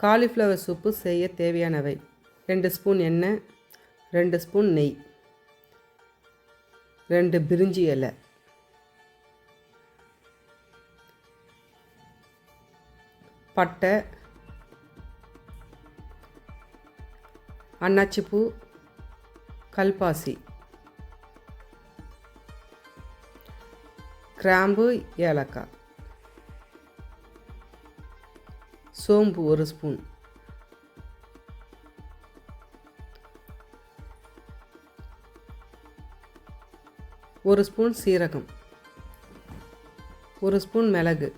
Cauliflower soup செய்ய தேவையானவை: 2 spoon எண்ணெய், 2 spoon நெய், 2 பிரிஞ்சி இலை, பட்டை, அன்னாச்சிப்பூ, கல்பாசி, கிராம்பு, ஏலக்காய், சோம்பு 1 ஸ்பூன், ஒரு ஸ்பூன் சீரகம், 1 ஸ்பூன் மிளகு,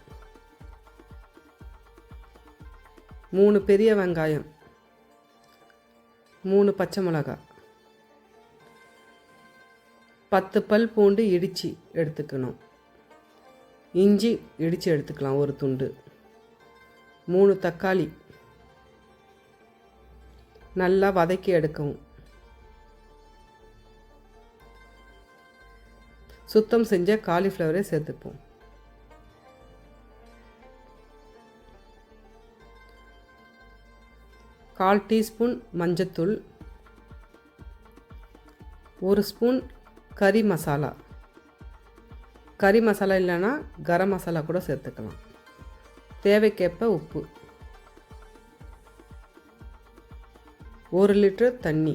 3 பெரிய வெங்காயம், 3 பச்சை மிளகாய், 10 பல் பூண்டு இடித்து எடுத்துக்கணும். இஞ்சி இடித்து எடுத்துக்கலாம் 1 துண்டு, 3 தக்காளி நல்லா வதக்கி எடுக்கவும். சுத்தம் செஞ்ச காலிஃப்ளவரை சேர்த்துப்போம். கால் டீஸ்பூன் மஞ்சத்தூள், 1 ஸ்பூன் கறி மசாலா. கறி மசாலா இல்லைன்னா கரம் மசாலா கூட சேர்த்துக்கலாம். தேவைக்கேற்ப உப்பு, 1 லிட்டர் தண்ணி,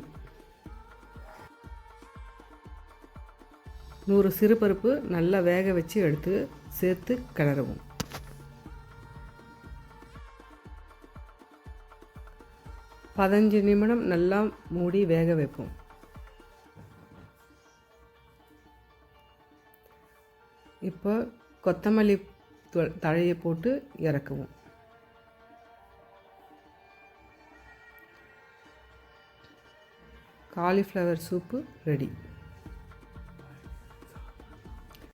100 சிறுபருப்பு நல்லா வேக வச்சு எடுத்து சேர்த்து கிளறவும். பதினஞ்சு நிமிடம் நல்லா மூடி வேக வைப்போம். இப்போ கொத்தமல்லி தழையை போட்டு இறக்குவோம். Cauliflower soup ready.